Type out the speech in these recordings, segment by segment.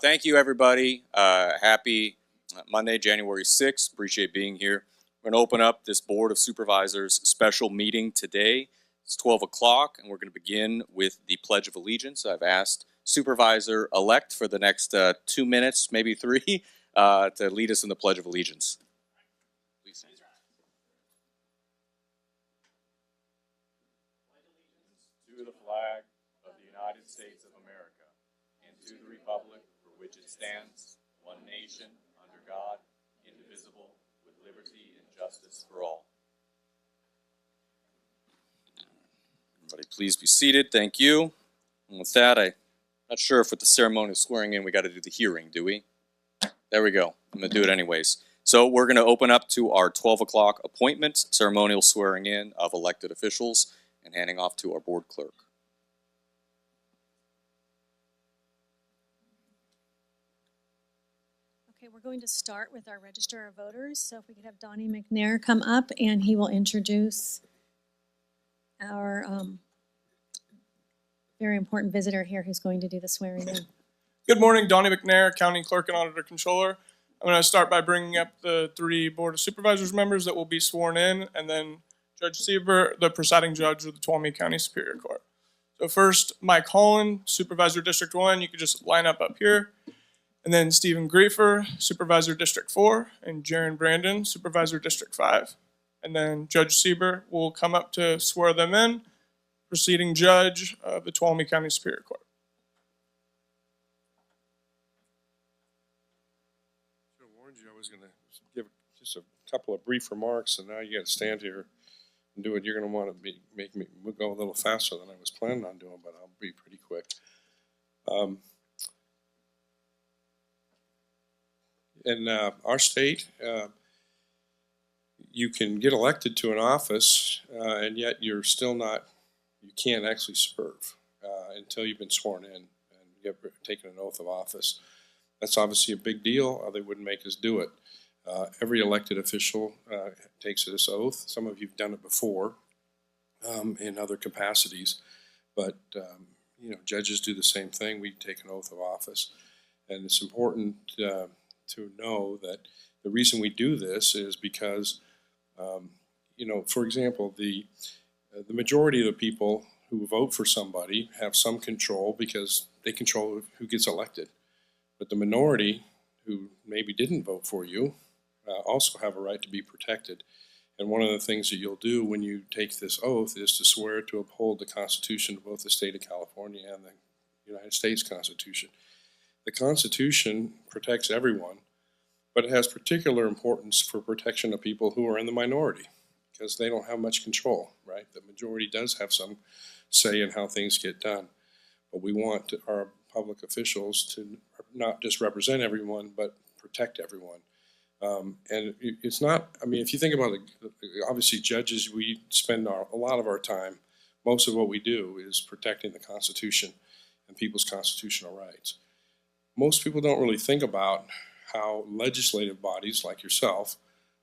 Thank you, everybody. Happy Monday, January 6th. Appreciate being here. We're going to open up this Board of Supervisors special meeting today. It's 12 o'clock, and we're going to begin with the Pledge of Allegiance. I've asked Supervisor-elect for the next 2 minutes, maybe 3, to lead us in the Pledge of Allegiance. Please. To the flag of the United States of America and to the republic for which it stands, one nation, under God, indivisible, with liberty and justice for all. Everybody please be seated. Thank you. And with that, I'm not sure if with the ceremony of swearing in we got to do the hearing, do we? There we go. I'm going to do it anyways. So we're going to open up to our 12 o'clock appointment, ceremonial swearing in of elected officials, and handing off to our board clerk. Okay, we're going to start with our register of voters. So if we could have Donnie McNair come up and he will introduce our very important visitor here who's going to do the swearing in. Good morning, Donnie McNair, County Clerk and Auditor Controller. I'm going to start by bringing up the 3 Board of Supervisors members that will be sworn in, and then Judge Sieber, the presiding judge of the Tuolumne County Superior Court. So first, Mike Holland, Supervisor District 1, you could just line up here. And then Stephen Griefer, Supervisor District 4, and Jaron Brandon, Supervisor District 5. And then Judge Sieber will come up to swear them in, preceding judge of the Tuolumne County Superior Court. I warned you I was going to give just a couple of brief remarks, and now you got to stand here and do it. You're going to want to make me go a little faster than I was planning on doing, but I'll be pretty quick. In our state, you can get elected to an office, and yet you're still not, you can't actually serve until you've been sworn in and you've taken an oath of office. That's obviously a big deal, or they wouldn't make us do it. Every elected official takes this oath. Some of you've done it before in other capacities, but judges do the same thing. We take an oath of office, and it's important to know that the reason we do this is because, for example, the majority of the people who vote for somebody have some control because they control who gets elected. But the minority who maybe didn't vote for you also have a right to be protected. And one of the things that you'll do when you take this oath is to swear to uphold the Constitution of both the state of California and the United States Constitution. The Constitution protects everyone, but it has particular importance for protection of people who are in the minority because they don't have much control, right? The majority does have some say in how things get done, but we want our public officials to not just represent everyone, but protect everyone. And it's not, if you think about it, obviously judges, we spend a lot of our time, most of what we do is protecting the Constitution and people's constitutional rights. Most people don't really think about how legislative bodies like yourself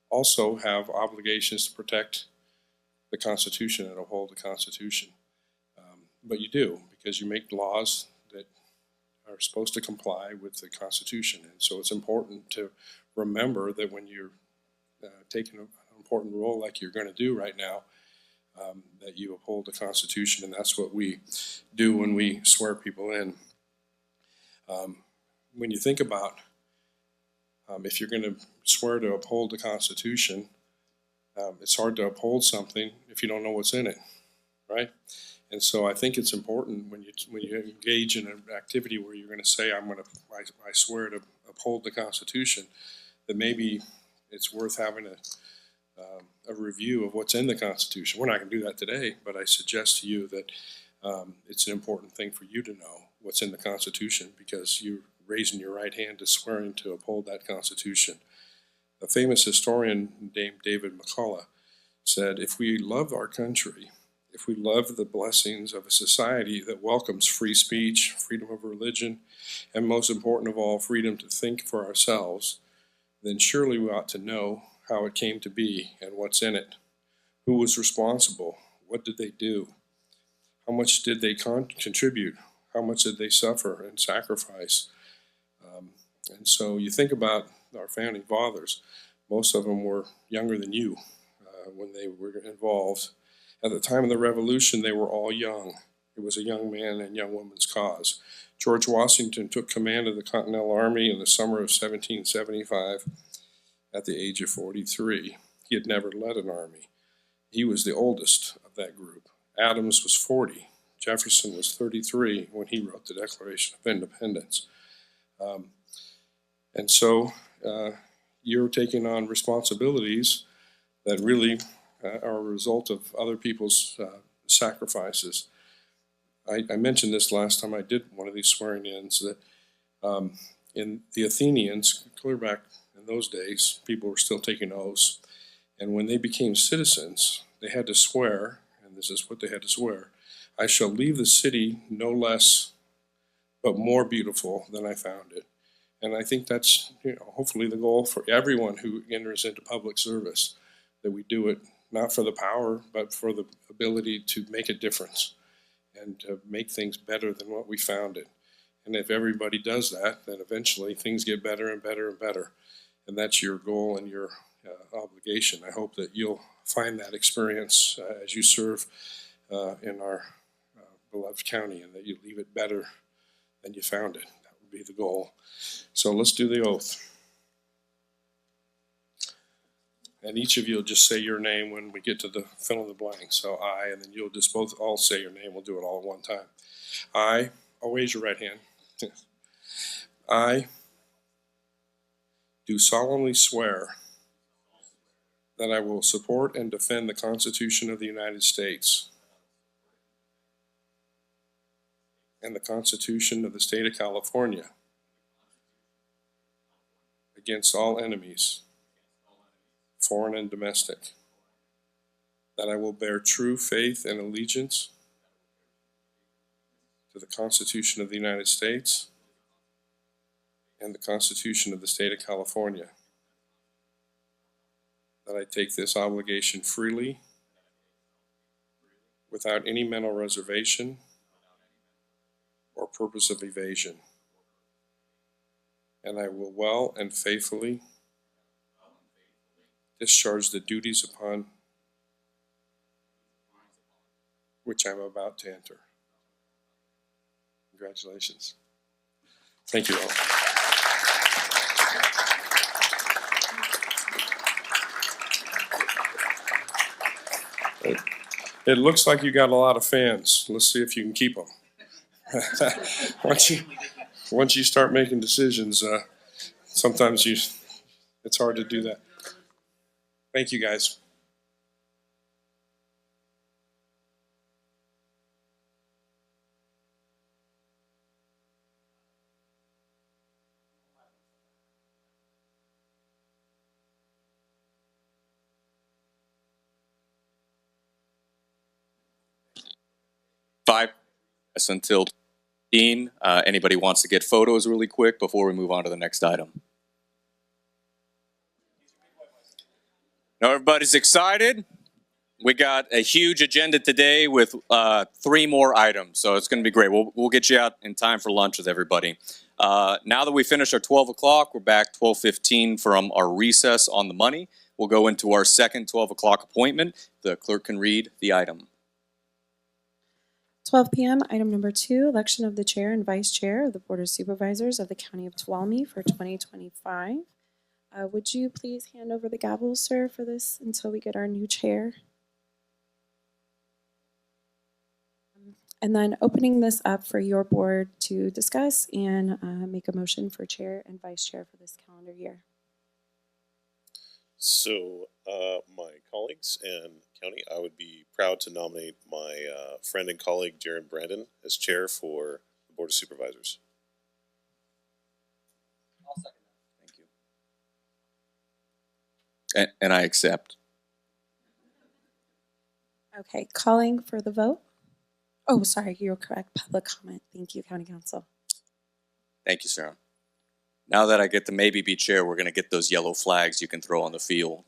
also have obligations to protect the Constitution and uphold the Constitution. But you do, because you make laws that are supposed to comply with the Constitution. And so it's important to remember that when you're taking an important role like you're going to do right now, that you uphold the Constitution, and that's what we do when we swear people in. When you think about if you're going to swear to uphold the Constitution, it's hard to uphold something if you don't know what's in it, right? And so I think it's important when you engage in an activity where you're going to say, I swear to uphold the Constitution, that maybe it's worth having a review of what's in the Constitution. We're not going to do that today, but I suggest to you that it's an important thing for you to know what's in the Constitution because you're raising your right hand to swearing to uphold that Constitution. A famous historian named David McCullough said, if we love our country, if we love the blessings of a society that welcomes free speech, freedom of religion, and most important of all, freedom to think for ourselves, then surely we ought to know how it came to be and what's in it. Who was responsible? What did they do? How much did they contribute? How much did they suffer and sacrifice? And so you think about our founding fathers, most of them were younger than you when they were involved. At the time of the Revolution, they were all young. It was a young man and young woman's cause. George Washington took command of the Continental Army in the summer of 1775 at the age of 43. He had never led an army. He was the oldest of that group. Adams was 40. Jefferson was 33 when he wrote the Declaration of Independence. And so you're taking on responsibilities that really are a result of other people's sacrifices. I mentioned this last time I did one of these swearing-ins, that in the Athenians, clear back in those days, people were still taking oaths. And when they became citizens, they had to swear, and this is what they had to swear: I shall leave the city no less but more beautiful than I found it. And I think that's, hopefully the goal for everyone who enters into public service, that we do it not for the power, but for the ability to make a difference and to make things better than what we found it. And if everybody does that, then eventually things get better and better and better. And that's your goal and your obligation. I hope that you'll find that experience as you serve in our beloved county, and that you leave it better than you found it. That would be the goal. So let's do the oath. And each of you will just say your name when we get to the fill in the blank. So I, and then you'll just both all say your name. We'll do it all at one time. I, I'll raise your right hand. I do solemnly swear that I will support and defend the Constitution of the United States and the Constitution of the State of California against all enemies, foreign and domestic, that I will bear true faith and allegiance to the Constitution of the United States and the Constitution of the State of California, that I take this obligation freely, without any mental reservation or purpose of evasion, and I will well and faithfully discharge the duties upon which I'm about to enter. Congratulations. Thank you all. It looks like you got a lot of fans. Let's see if you can keep them. Once you start making decisions, sometimes it's hard to do that. Thank you, guys. Five until 15. Anybody wants to get photos really quick before we move on to the next item? Now everybody's excited. We got a huge agenda today with 3 more items, so it's going to be great. We'll get you out in time for lunch with everybody. Now that we finished our 12 o'clock, we're back 12:15 from our recess on the money. We'll go into our second 12 o'clock appointment. The clerk can read the item. 12 p.m. Item number 2, election of the chair and vice chair of the Board of Supervisors of the County of Tuolumne for 2025. Would you please hand over the gavel, sir, for this until we get our new chair? And then opening this up for your board to discuss and make a motion for chair and vice chair for this calendar year. So, my colleagues and county, I would be proud to nominate my friend and colleague, Jaron Brandon, as chair for the Board of Supervisors. I'll second that. Thank you. And I accept. Okay, calling for the vote. Oh, sorry, you're correct. Public comment. Thank you, County Council. Thank you, Sarah. Now that I get to maybe be chair, we're going to get those yellow flags you can throw on the field.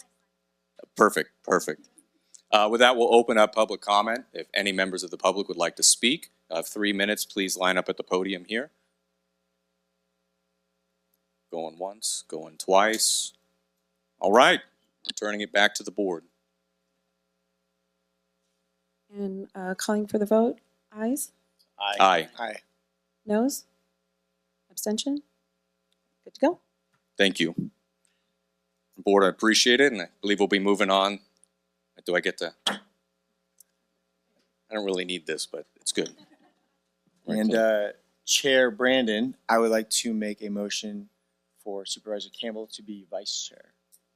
Perfect, perfect. With that, we'll open up public comment. If any members of the public would like to speak, 3 minutes, please line up at the podium here. Going once, going twice. All right, turning it back to the board. And calling for the vote, ayes? Aye. Aye. Noes? Abstention? Good to go. Thank you. Board, I appreciate it, and I believe we'll be moving on. Do I get to? I don't really need this, but it's good. Very And cool. Chair Brandon, I would like to make a motion for Supervisor Campbell to be vice chair.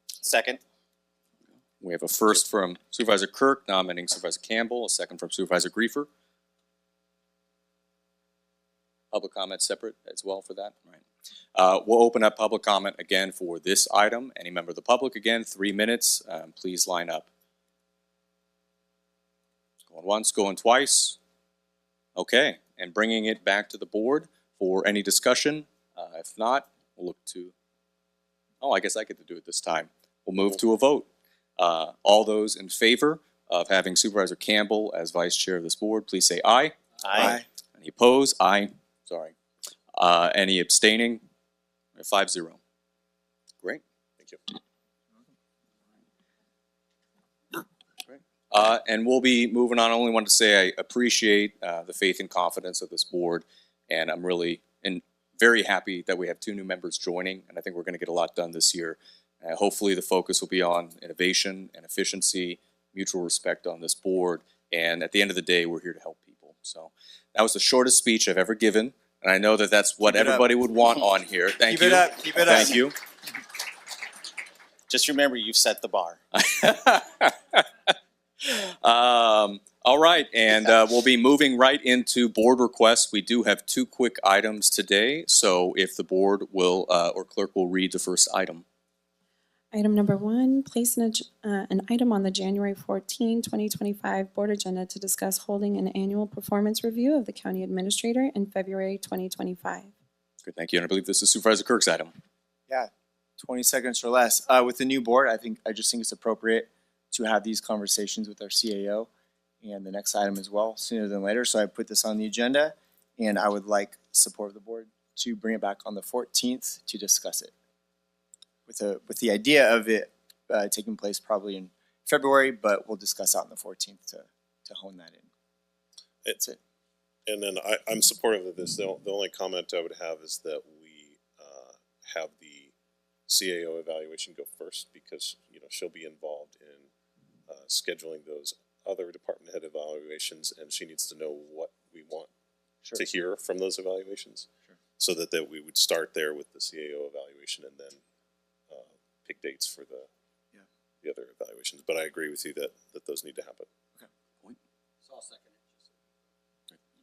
Second. We have a first from Supervisor Kirk nominating Supervisor Campbell, a second from Supervisor Griefer. Public comment separate as well for that, right? We'll open up public comment again for this item. Any member of the public, again, 3 minutes. Please line up. Going once, going twice. Okay, and bringing it back to the board for any discussion. If not, we'll look to, I guess I get to do it this time. We'll move to a vote. All those in favor of having Supervisor Campbell as vice chair of this board, please say aye. Aye. Any opposed? Aye. Sorry. Any abstaining? 5-0. Great. Thank you. And we'll be moving on. I only wanted to say I appreciate the faith and confidence of this board, and I'm really very happy that we have 2 new members joining, and I think we're going to get a lot done this year. Hopefully the focus will be on innovation and efficiency, mutual respect on this board, and at the end of the day, we're here to help people. So that was the shortest speech I've ever given, and I know that that's what Keep it up. everybody would want on here. Thank Keep you. it up, keep it up. Thank you. Just remember, you've set the bar. All right, and we'll be moving right into board requests. We do have 2 quick items today, so if the board will, or clerk will read the first item. Item number 1, place an item on the January 14, 2025 board agenda to discuss holding an annual performance review of the county administrator in February 2025. Good, thank you, and I believe this is Supervisor Kirk's item. Yeah, 20 seconds or less. With the new board, I just think it's appropriate to have these conversations with our CAO and the next item as well, sooner than later. So I put this on the agenda, and I would like support of the board to bring it back on the 14th to discuss it. With the idea of it taking place probably in February, but we'll discuss out on the 14th to hone that in. That's it. And then I'm supportive of this. The only comment I would have is that we have the CAO evaluation go first, because she'll be involved in scheduling those other department head evaluations, and she needs to know what we want to hear from those evaluations. Sure. So that we would start there with the CAO evaluation and then pick dates for the other evaluations. But I agree with you that those need to happen. So I'll second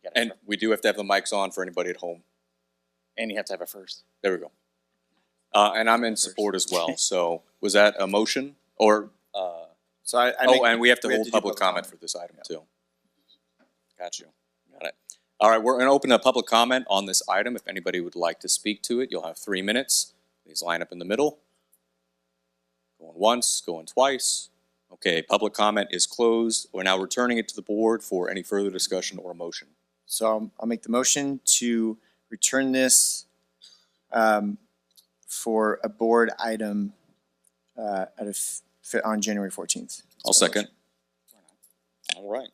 it. And we do have to have the mics on for anybody at home. And you have to have it first. There we go. And I'm in support as well, so was that a motion? Or, So I make- and we have to hold do public comment for this item too. Got you. Got it. All right, we're going to open up public comment on this item. If anybody would like to speak to it, you'll have 3 minutes. Please line up in the middle. Going once, going twice. Okay, public comment is closed. We're now returning it to the board for any further discussion or motion. So I'll make the motion to return this for a board item on January 14th. I'll second. All right.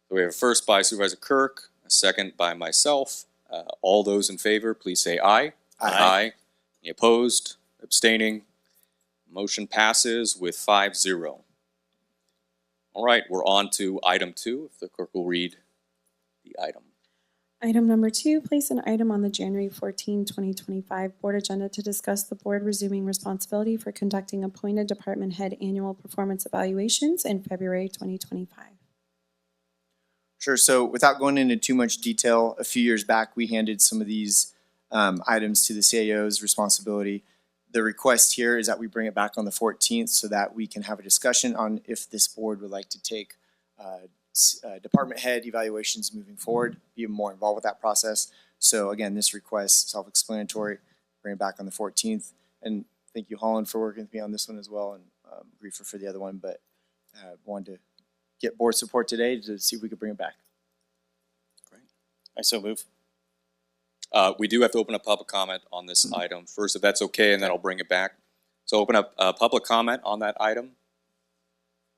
So we have a first by Supervisor Kirk, a second by myself. All those in favor, please say aye. Aye. Any opposed, abstaining? Motion passes with 5-0. All right, we're on to item 2. If the clerk will read the item. Item number 2, place an item on the January 14, 2025 board agenda to discuss the board resuming responsibility for conducting appointed department head annual performance evaluations in February 2025. Sure. So without going into too much detail, a few years back, we handed some of these items to the CAO's responsibility. The request here is that we bring it back on the 14th so that we can have a discussion on if this board would like to take department head evaluations moving forward, be more involved with that process. So again, this request, self-explanatory, bring it back on the 14th. And thank you, Holland, for working with me on this one as well, and Griefer for the other one, but wanted to get board support today to see if we could bring it back. I so move. We do have to open up public comment on this item first, if that's okay, and then I'll bring it back. So open up public comment on that item.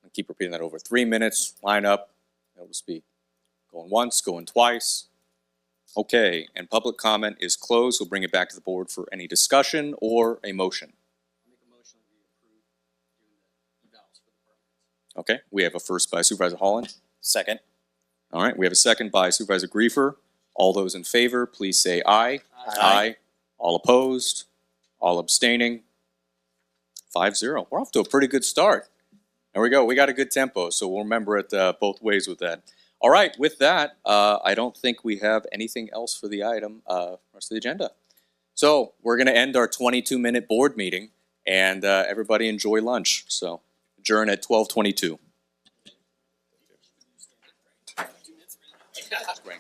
And keep repeating that over. 3 minutes, line up, able to speak. Going once, going twice. Okay, and public comment is closed. We'll bring it back to the board for any discussion or a motion. Okay, we have a first by Supervisor Holland. Second. All right, we have a second by Supervisor Griefer. All those in favor, please say aye. Aye. All opposed? All abstaining? 5-0. We're off to a pretty good start. There we go. We got a good tempo, so we'll remember it both ways with that. All right, with that, I don't think we have anything else for the item, rest of the agenda. So we're going to end our 22-minute board meeting, and everybody enjoy lunch. So adjourn at 12:22. Great.